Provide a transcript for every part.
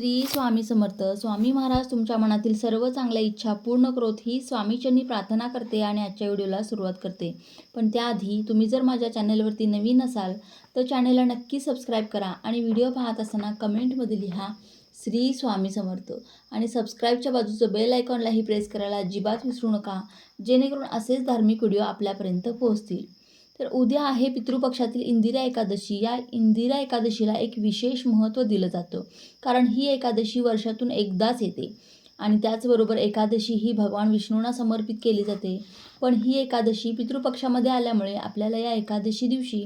श्री स्वामी समर्थ. स्वामी महाराज तुमच्या मनातील सर्व चांगल्या इच्छा पूर्ण करोत ही स्वामीचरणी प्रार्थना करते आणि आजच्या व्हिडिओला सुरुवात करते. पण त्याआधी तुम्ही जर माझ्या चॅनलवरती नवीन असाल तर चॅनलला नक्की सबस्क्राईब करा आणि व्हिडिओ पाहत असताना कमेंटमध्ये लिहा श्री स्वामी समर्थ आणि सबस्क्राईबच्या बाजूचं बेल आयकॉनलाही प्रेस करायला अजिबात विसरू नका, जेणेकरून असेच धार्मिक व्हिडिओ आपल्यापर्यंत पोहोचतील. तर उद्या आहे पितृपक्षातील इंदिरा एकादशी. या इंदिरा एकादशीला एक विशेष महत्त्व दिलं जातं, कारण ही एकादशी वर्षातून एकदाच येते आणि त्याचबरोबर एकादशी ही भगवान विष्णूंना समर्पित केली जाते. पण ही एकादशी पितृपक्षामध्ये आल्यामुळे आपल्याला या एकादशी दिवशी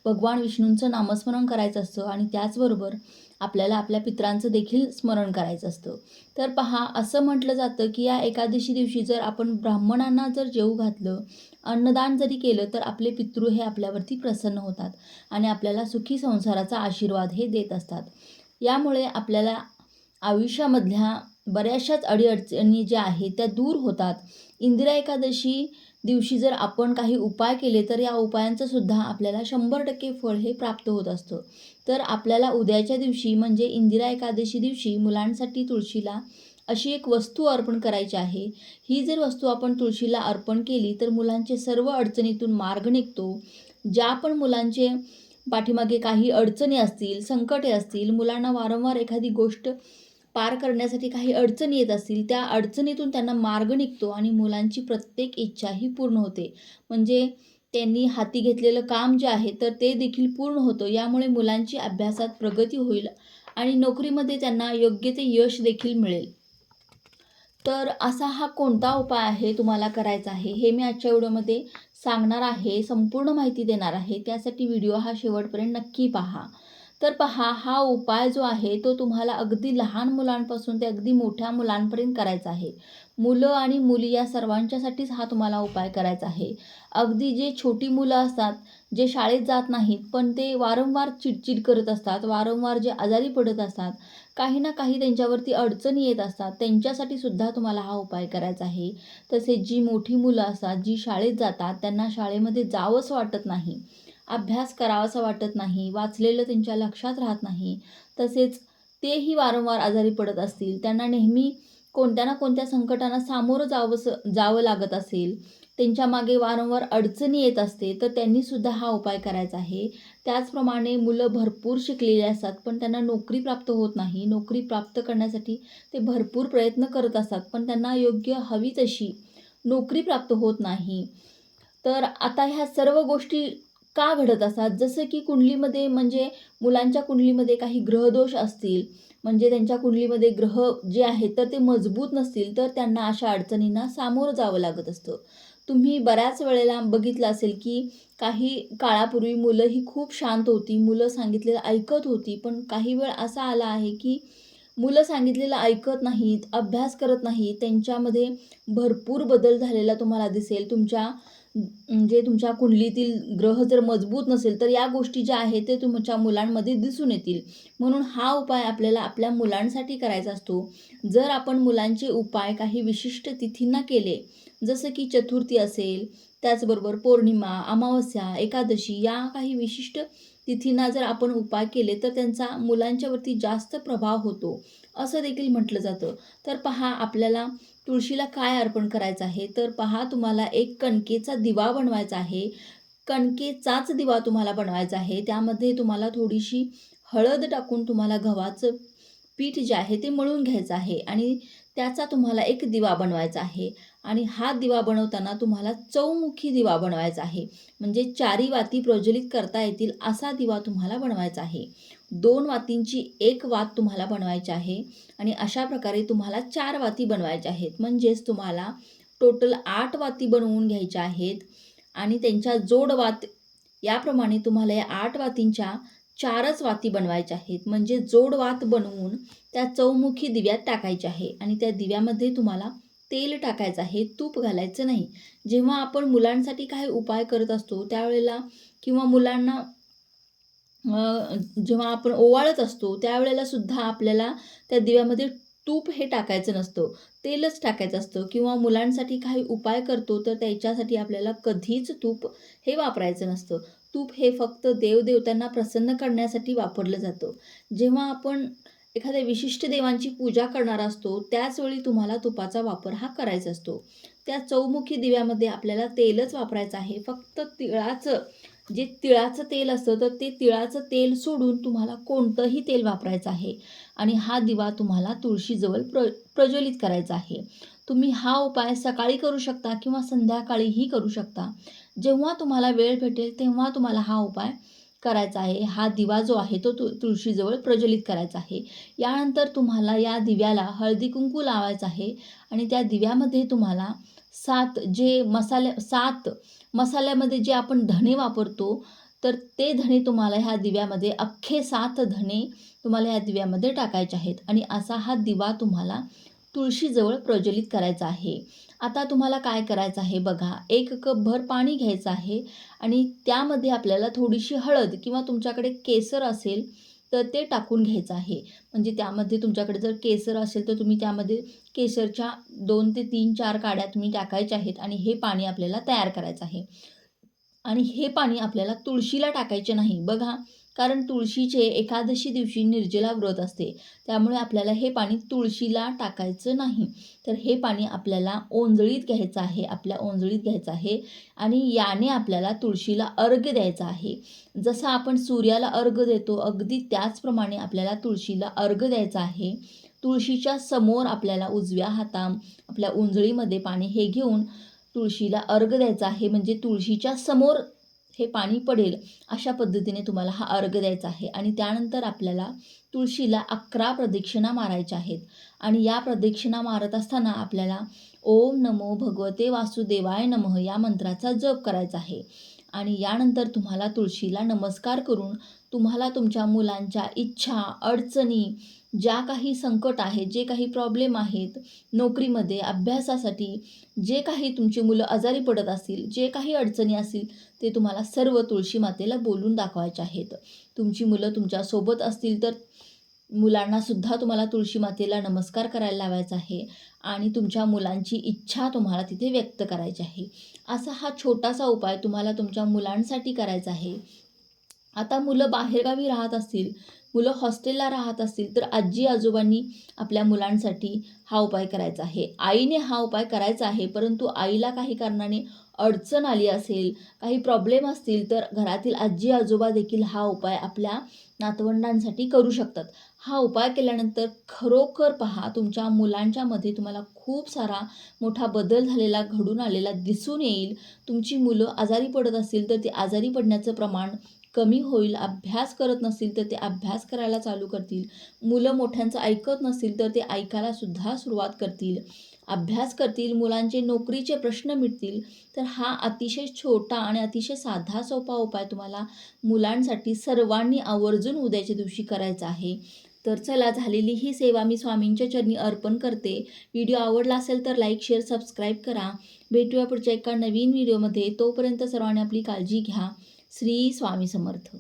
भगवान विष्णूंचं नामस्मरण करायचं असतं आणि त्याचबरोबर आपल्याला आपल्या पितरांचं देखील स्मरण करायचं असतं. तर पहा, असं म्हटलं जातं की या एकादशी दिवशी जर आपण ब्राह्मणांना जर जेवू घातलं, अन्नदान जरी केलं तर आपले पितृ हे आपल्यावरती प्रसन्न होतात आणि आपल्याला सुखी संसाराचा आशीर्वाद हे देत असतात. यामुळे आपल्याला आयुष्यामधल्या बऱ्याचशाच अडीअडचणी ज्या आहेत त्या दूर होतात. इंदिरा एकादशी दिवशी जर आपण काही उपाय केले तर या उपायांचं सुद्धा आपल्याला 100% फळ हे प्राप्त होत असतं. तर आपल्याला उद्याच्या दिवशी म्हणजे इंदिरा एकादशी दिवशी मुलांसाठी तुळशीला अशी एक वस्तू अर्पण करायची आहे. ही जर वस्तू आपण तुळशीला अर्पण केली तर मुलांचे सर्व अडचणीतून मार्ग निघतो. ज्या पण मुलांचे पाठीमागे काही अडचणी असतील, संकटे असतील, मुलांना वारंवार एखादी गोष्ट पार करण्यासाठी काही अडचणी येत असतील, त्या अडचणीतून त्यांना मार्ग निघतो आणि मुलांची प्रत्येक इच्छा ही पूर्ण होते. म्हणजे त्यांनी हाती घेतलेलं काम जे आहे तर ते देखील पूर्ण होतं. यामुळे मुलांची अभ्यासात प्रगती होईल आणि नोकरीमध्ये त्यांना योग्य ते यश देखील मिळेल. तर असा हा कोणता उपाय आहे तुम्हाला करायचा आहे हे मी आजच्या व्हिडिओमध्ये सांगणार आहे, संपूर्ण माहिती देणार आहे. त्यासाठी व्हिडिओ हा शेवटपर्यंत नक्की पहा. तर पहा, हा उपाय जो आहे तो तुम्हाला अगदी लहान मुलांपासून ते अगदी मोठ्या मुलांपर्यंत करायचा आहे. मुलं आणि मुली या सर्वांच्यासाठीच हा तुम्हाला उपाय करायचा आहे. अगदी जे छोटी मुलं असतात, जे शाळेत जात नाहीत पण ते वारंवार चिडचिड करत असतात, वारंवार जे आजारी पडत असतात, काही ना काही त्यांच्यावरती अडचणी येत असतात, त्यांच्यासाठी सुद्धा तुम्हाला हा उपाय करायचा आहे. तसेच जी मोठी मुलं असतात, जी शाळेत जातात, त्यांना शाळेमध्ये जावंसं वाटत नाही, अभ्यास करावासा वाटत नाही, वाचलेलं त्यांच्या लक्षात राहत नाही, तसेच तेही वारंवार आजारी पडत असतील, त्यांना नेहमी कोणत्या ना कोणत्या संकटांना सामोरं जावं लागत असेल, त्यांच्या मागे वारंवार अडचणी येत असते, तर त्यांनीसुद्धा हा उपाय करायचा आहे. त्याचप्रमाणे मुलं भरपूर शिकलेली असतात पण त्यांना नोकरी प्राप्त होत नाही. नोकरी प्राप्त करण्यासाठी ते भरपूर प्रयत्न करत असतात पण त्यांना योग्य हवी तशी नोकरी प्राप्त होत नाही. तर आता ह्या सर्व गोष्टी का घडत असतात? जसं की कुंडलीमध्ये म्हणजे मुलांच्या कुंडलीमध्ये काही ग्रहदोष असतील, म्हणजे त्यांच्या कुंडलीमध्ये ग्रह जे आहेत तर ते मजबूत नसतील तर त्यांना अशा अडचणींना सामोरं जावं लागत असतं. तुम्ही बऱ्याच वेळेला बघितलं असेल की काही काळापूर्वी मुलं ही खूप शांत होती, मुलं सांगितलेलं ऐकत होती. पण काही वेळ असा आला आहे की मुलं सांगितलेलं ऐकत नाहीत, अभ्यास करत नाहीत. त्यांच्यामध्ये भरपूर बदल झालेला तुम्हाला दिसेल. म्हणजे तुमच्या कुंडलीतील ग्रह जर मजबूत नसेल तर या गोष्टी ज्या आहेत ते तुमच्या मुलांमध्ये दिसून येतील. म्हणून हा उपाय आपल्याला आपल्या मुलांसाठी करायचा असतो. जर आपण मुलांचे उपाय काही विशिष्ट तिथींना केले, जसं की चतुर्थी असेल, त्याचबरोबर पौर्णिमा, अमावस्या, एकादशी या काही विशिष्ट तिथींना जर आपण उपाय केले तर त्यांचा मुलांच्यावरती जास्त प्रभाव होतो, असं देखील म्हटलं जातं. तर पहा, आपल्याला तुळशीला काय अर्पण करायचं आहे? तर पहा, तुम्हाला एक कणकेचा दिवा बनवायचा आहे. कणकेचाच दिवा तुम्हाला बनवायचा आहे. त्यामध्ये तुम्हाला थोडीशी हळद टाकून तुम्हाला गव्हाचं पीठ जे आहे ते मळून घ्यायचं आहे आणि त्याचा तुम्हाला एक दिवा बनवायचा आहे. आणि हा दिवा बनवताना तुम्हाला चौमुखी दिवा बनवायचा आहे. म्हणजे 4 वाती प्रज्वलित करता येतील असा दिवा तुम्हाला बनवायचा आहे. 2 वातींची 1 वात तुम्हाला बनवायची आहे आणि अशा प्रकारे तुम्हाला 4 वाती बनवायच्या आहेत. म्हणजेच तुम्हाला टोटल 8 वाती बनवून घ्यायच्या आहेत आणि त्यांच्या जोडवात याप्रमाणे तुम्हाला या 8 वातींच्या 4च वाती बनवायच्या आहेत. म्हणजे जोडवात बनवून त्या चौमुखी दिव्यात टाकायच्या आहे आणि त्या दिव्यामध्ये तुम्हाला तेल टाकायचं आहे, तूप घालायचं नाही. जेव्हा आपण मुलांसाठी काही उपाय करत असतो त्यावेळेला किंवा मुलांना जेव्हा आपण ओवाळत असतो त्यावेळेला सुद्धा आपल्याला त्या दिव्यामध्ये तूप हे टाकायचं नसतं, तेलच टाकायचं असतं. किंवा मुलांसाठी काही उपाय करतो तर त्याच्यासाठी आपल्याला कधीच तूप हे वापरायचं नसतं. तूप हे फक्त देवदेवतांना प्रसन्न करण्यासाठी वापरलं जातं. जेव्हा आपण एखाद्या विशिष्ट देवांची पूजा करणार असतो, त्याचवेळी तुम्हाला तुपाचा वापर हा करायचा असतो. त्या चौमुखी दिव्यामध्ये आपल्याला तेलच वापरायचं आहे. फक्त तिळाचं तेल असतं, तर ते तिळाचं तेल सोडून तुम्हाला कोणतंही तेल वापरायचं आहे आणि हा दिवा तुम्हाला तुळशीजवळ प्रज्वलित करायचा आहे. तुम्ही हा उपाय सकाळी करू शकता किंवा संध्याकाळीही करू शकता. जेव्हा तुम्हाला वेळ भेटेल तेव्हा तुम्हाला हा उपाय करायचा आहे. हा दिवा जो आहे तो तुळशीजवळ प्रज्वलित करायचा आहे. यानंतर तुम्हाला या दिव्याला हळदी-कुंकू लावायचं आहे आणि त्या दिव्यामध्ये तुम्हाला 7 मसाल्यामध्ये जे आपण धणे वापरतो, तर ते धणे तुम्हाला ह्या दिव्यामध्ये अख्खे 7 धणे तुम्हाला ह्या दिव्यामध्ये टाकायचे आहेत आणि असा हा दिवा तुम्हाला तुळशीजवळ प्रज्वलित करायचा आहे. आता तुम्हाला काय करायचं आहे बघा, 1 कपभर पाणी घ्यायचं आहे आणि त्यामध्ये आपल्याला थोडीशी हळद किंवा तुमच्याकडे केसर असेल तर ते टाकून घ्यायचं आहे. म्हणजे त्यामध्ये तुमच्याकडे जर केसर असेल तर तुम्ही त्यामध्ये केसरच्या 2 ते 3, 4 काड्या तुम्ही टाकायच्या आहेत आणि हे पाणी आपल्याला तयार करायचं आहे. आणि हे पाणी आपल्याला तुळशीला टाकायचे नाही बघा, कारण तुळशीचे एकादशी दिवशी निर्जला व्रत असते. त्यामुळे आपल्याला हे पाणी तुळशीला टाकायचं नाही. तर हे पाणी आपल्याला ओंजळीत घ्यायचं आहे, आपल्या ओंजळीत घ्यायचं आहे आणि याने आपल्याला तुळशीला अर्घ्य द्यायचा आहे. जसं आपण सूर्याला अर्घ्य देतो, अगदी त्याचप्रमाणे आपल्याला तुळशीला अर्घ्य द्यायचा आहे. तुळशीच्या समोर आपल्याला उजव्या आपल्या ओंजळीमध्ये पाणी हे घेऊन तुळशीला अर्घ्य द्यायचा आहे. म्हणजे तुळशीच्या समोर हे पाणी पडेल अशा पद्धतीने तुम्हाला हा अर्घ्य द्यायचा आहे आणि त्यानंतर आपल्याला तुळशीला 11 प्रदक्षिणा मारायच्या आहेत आणि या प्रदक्षिणा मारत असताना आपल्याला ओम नमो भगवते वासुदेवाय नमः या मंत्राचा जप करायचा आहे आणि यानंतर तुम्हाला तुळशीला नमस्कार करून तुम्हाला तुमच्या मुलांच्या इच्छा, अडचणी, ज्या काही संकट आहेत, जे काही प्रॉब्लेम आहेत, नोकरीमध्ये, अभ्यासासाठी, जे काही तुमची मुलं आजारी पडत असतील, जे काही अडचणी असतील, ते तुम्हाला सर्व तुळशी मातेला बोलून दाखवायचे आहेत. तुमची मुलं तुमच्यासोबत असतील तर मुलांनासुद्धा तुम्हाला तुळशी मातेला नमस्कार करायला लावायचा आहे आणि तुमच्या मुलांची इच्छा तुम्हाला तिथे व्यक्त करायची आहे. असा हा छोटासा उपाय तुम्हाला तुमच्या मुलांसाठी करायचा आहे. आता मुलं बाहेरगावी राहत असतील, मुलं हॉस्टेलला राहत असतील, तर आजी-आजोबांनी आपल्या मुलांसाठी हा उपाय करायचा आहे. आईने हा उपाय करायचा आहे, परंतु आईला काही कारणाने अडचण आली असेल, काही प्रॉब्लेम असतील, तर घरातील आजी-आजोबा देखील हा उपाय आपल्या नातवंडांसाठी करू शकतात. हा उपाय केल्यानंतर खरोखर पहा, तुमच्या मुलांच्यामध्ये तुम्हाला खूप सारा मोठा बदल घडून आलेला दिसून येईल. तुमची मुलं आजारी पडत असतील, तर ते आजारी पडण्याचं प्रमाण कमी होईल. अभ्यास करत नसतील तर ते अभ्यास करायला चालू करतील. मुलं मोठ्यांचं ऐकत नसतील तर ते ऐकायला सुद्धा सुरुवात करतील. अभ्यास करतील, मुलांचे नोकरीचे प्रश्न मिटतील. तर हा अतिशय छोटा आणि अतिशय साधा सोपा उपाय तुम्हाला मुलांसाठी सर्वांनी आवर्जून उद्याच्या दिवशी करायचा आहे. तर चला, झालेली ही सेवा मी स्वामींच्या चरणी अर्पण करते. व्हिडिओ आवडला असेल तर लाईक, शेअर, सबस्क्राईब करा. भेटूया पुढच्या एका नवीन व्हिडिओमध्ये. तोपर्यंत सर्वांनी आपली काळजी घ्या. श्री स्वामी समर्थ.